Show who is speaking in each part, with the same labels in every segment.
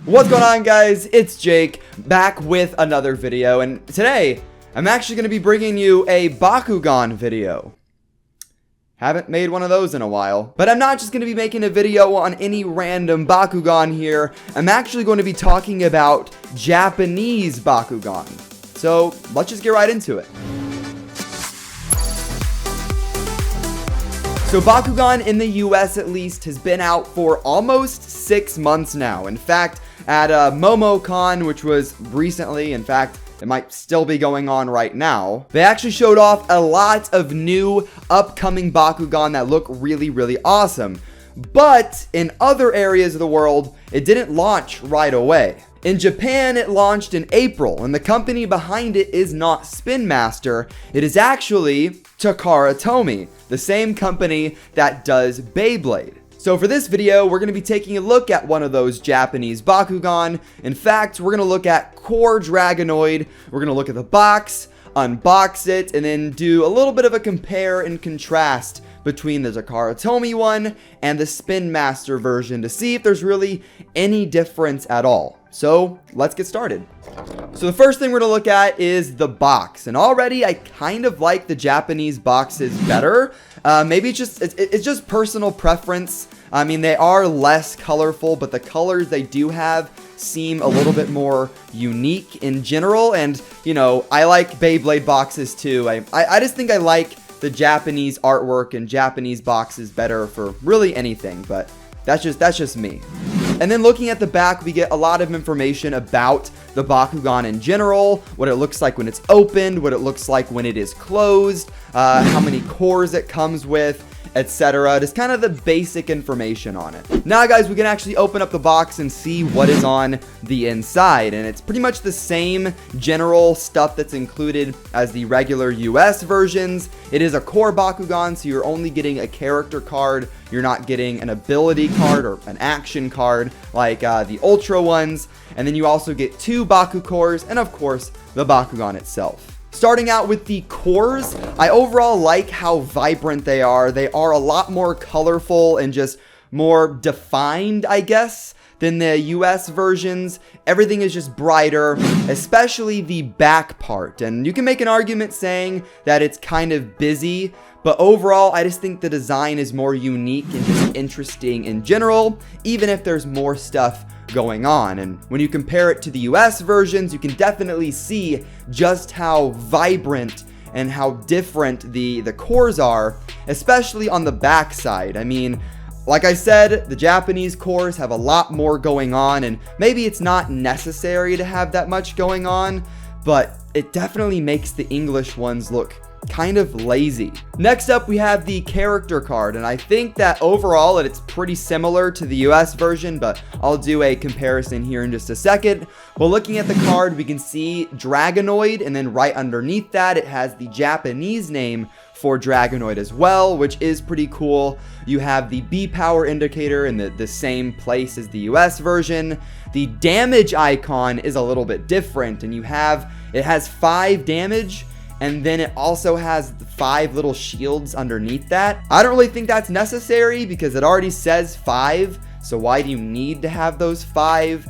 Speaker 1: What's going on, guys? It's Jake, back with another video, and today I'm actually going to be bringing you a Bakugan video. Haven't made one of those in a while. But I'm not just going to be making a video on any random Bakugan here. I'm actually going to be talking about Japanese Bakugan. So let's just get right into it. So Bakugan in the US at least has been out for almost 6 months now. In fact, at MomoCon, which was recently, in fact, it might still be going on right now, they actually showed off a lot of new upcoming Bakugan that look really, really awesome. But in other areas of the world, it didn't launch right away. In Japan, it launched in April, and the company behind it is not Spin Master. It is actually Takara Tomy, the same company that does Beyblade. So for this video, we're going to be taking a look at one of those Japanese Bakugan. In fact, we're going to look at Core Dragonoid. We're going to look at the box, unbox it, and then do a little bit of a compare and contrast between the Takara Tomy one and the Spin Master version to see if there's really any difference at all. So let's get started. So the first thing we're going to look at is the box, and already I kind of like the Japanese boxes better. Maybe it's just personal preference. I mean, they are less colorful, but the colors they do have seem a little bit more unique in general. And you know, I like Beyblade boxes too. I just think I like the Japanese artwork and Japanese boxes better for really anything, but that's just me. And then looking at the back, we get a lot of information about the Bakugan in general, what it looks like when it's opened, what it looks like when it is closed, how many cores it comes with, etc. Just kind of the basic information on it. Now, guys, we can actually open up the box and see what is on the inside, and it's pretty much the same general stuff that's included as the regular US versions. It is a core Bakugan, so you're only getting a character card. You're not getting an ability card or an action card like the Ultra ones. And then you also get 2 Baku cores and, of course, the Bakugan itself. Starting out with the cores, I overall like how vibrant they are. They are a lot more colorful and just more defined, I guess, than the US versions. Everything is just brighter, especially the back part. And you can make an argument saying that it's kind of busy, but overall, I just think the design is more unique and just interesting in general, even if there's more stuff going on. And when you compare it to the US versions, you can definitely see just how vibrant and how different the cores are, especially on the back side. I mean, like I said, the Japanese cores have a lot more going on, and maybe it's not necessary to have that much going on, but it definitely makes the English ones look kind of lazy. Next up, we have the character card, and I think that overall it's pretty similar to the US version, but I'll do a comparison here in just a second. Well, looking at the card, we can see Dragonoid, and then right underneath that, it has the Japanese name for Dragonoid as well, which is pretty cool. You have the B power indicator in the same place as the US version. The damage icon is a little bit different, and it has 5 damage, and then it also has 5 little shields underneath that. I don't really think that's necessary because it already says 5, so why do you need to have those 5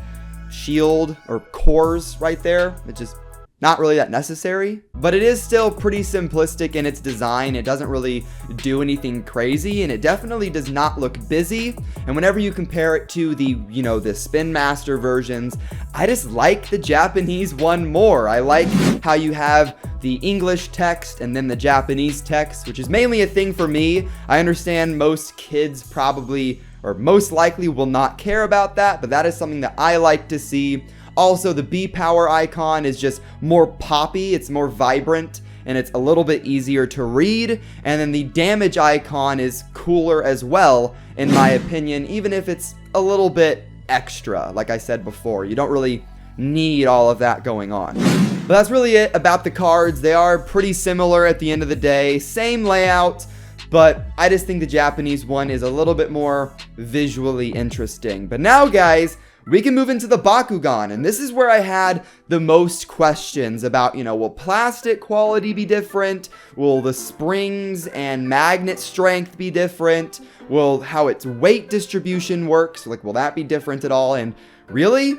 Speaker 1: shield or cores right there? It's just not really that necessary, but it is still pretty simplistic in its design. It doesn't really do anything crazy, and it definitely does not look busy. And whenever you compare it to the Spin Master versions, I just like the Japanese one more. I like how you have the English text and then the Japanese text, which is mainly a thing for me. I understand most kids probably, or most likely, will not care about that, but that is something that I like to see. Also, the B power icon is just more poppy, it's more vibrant, and it's a little bit easier to read. And then the damage icon is cooler as well, in my opinion, even if it's a little bit extra. Like I said before, you don't really need all of that going on. But that's really it about the cards. They are pretty similar at the end of the day, same layout, but I just think the Japanese one is a little bit more visually interesting. But now, guys, we can move into the Bakugan, and this is where I had the most questions about, will plastic quality be different? Will the springs and magnet strength be different? Will how its weight distribution works? Like, will that be different at all? And really?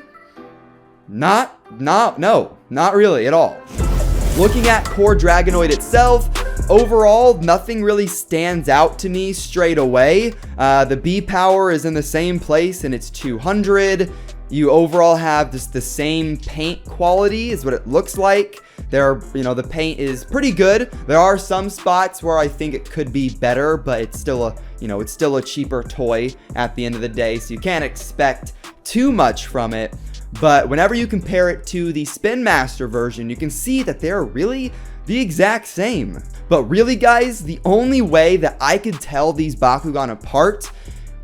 Speaker 1: No, not really at all. Looking at core Dragonoid itself, overall, nothing really stands out to me straight away. The B power is in the same place and it's 200. You overall have just the same paint quality is what it looks like. The paint is pretty good. There are some spots where I think it could be better, but it's still a cheaper toy at the end of the day, so you can't expect too much from it. But whenever you compare it to the Spin Master version, you can see that they're really the exact same. But really, guys, the only way that I could tell these Bakugan apart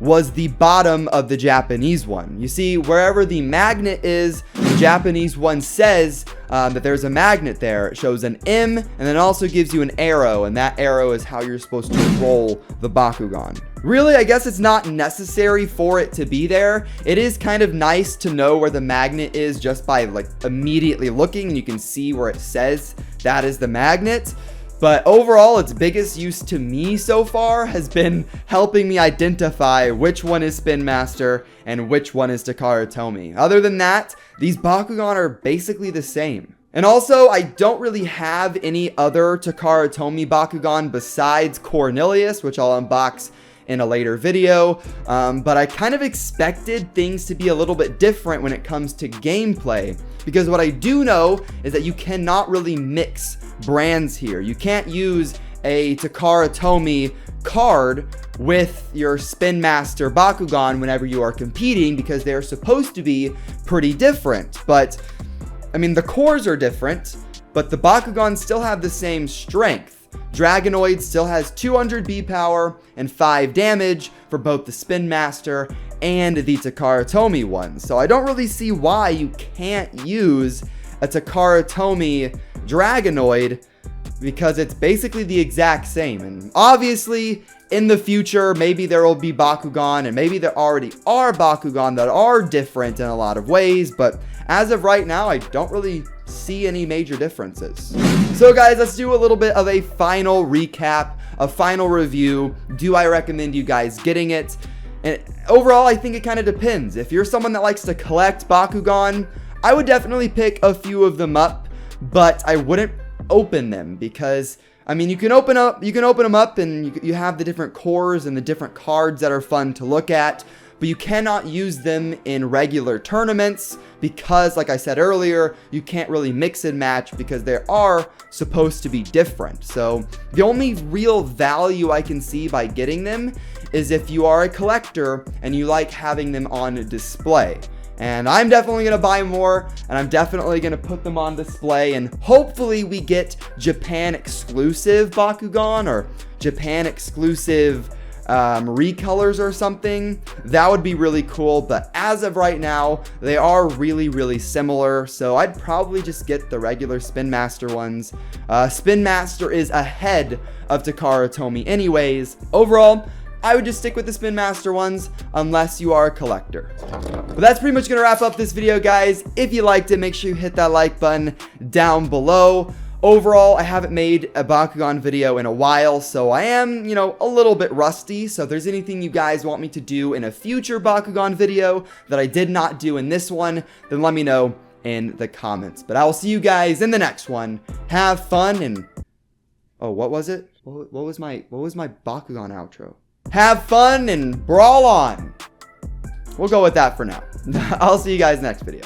Speaker 1: was the bottom of the Japanese one. You see, wherever the magnet is, the Japanese one says that there's a magnet there. It shows an M, and then it also gives you an arrow, and that arrow is how you're supposed to roll the Bakugan. Really, I guess it's not necessary for it to be there. It is kind of nice to know where the magnet is just by like immediately looking, and you can see where it says that is the magnet. But overall, its biggest use to me so far has been helping me identify which one is Spin Master and which one is Takara Tomy. Other than that, these Bakugan are basically the same. And also, I don't really have any other Takara Tomy Bakugan besides Cornelius, which I'll unbox in a later video, but I kind of expected things to be a little bit different when it comes to gameplay, because what I do know is that you cannot really mix brands here. You can't use a Takara Tomy card with your Spin Master Bakugan whenever you are competing, because they're supposed to be pretty different. But I mean, the cores are different, but the Bakugan still have the same strength. Dragonoid still has 200 B power and 5 damage for both the Spin Master and the Takara Tomy one. So I don't really see why you can't use a Takara Tomy Dragonoid, because it's basically the exact same. And obviously, in the future, maybe there will be Bakugan, and maybe there already are Bakugan that are different in a lot of ways, but as of right now, I don't really see any major differences. So guys, let's do a little bit of a final recap, a final review. Do I recommend you guys getting it? And overall, I think it kind of depends. If you're someone that likes to collect Bakugan, I would definitely pick a few of them up, but I wouldn't open them, because I mean, you can open them up and you have the different cores and the different cards that are fun to look at, but you cannot use them in regular tournaments because, like I said earlier, you can't really mix and match because they are supposed to be different. So the only real value I can see by getting them is if you are a collector and you like having them on display. And I'm definitely going to buy more, and I'm definitely going to put them on display, and hopefully we get Japan exclusive Bakugan or Japan exclusive recolors or something. That would be really cool, but as of right now, they are really, really similar, so I'd probably just get the regular Spin Master ones. Spin Master is ahead of Takara Tomy anyways. Overall, I would just stick with the Spin Master ones unless you are a collector. But that's pretty much going to wrap up this video, guys. If you liked it, make sure you hit that like button down below. Overall, I haven't made a Bakugan video in a while, so I am, a little bit rusty. So if there's anything you guys want me to do in a future Bakugan video that I did not do in this one, then let me know in the comments. But I will see you guys in the next one. Have fun and... Oh, what was it? What was my Bakugan outro? Have fun and brawl on. We'll go with that for now. I'll see you guys next video.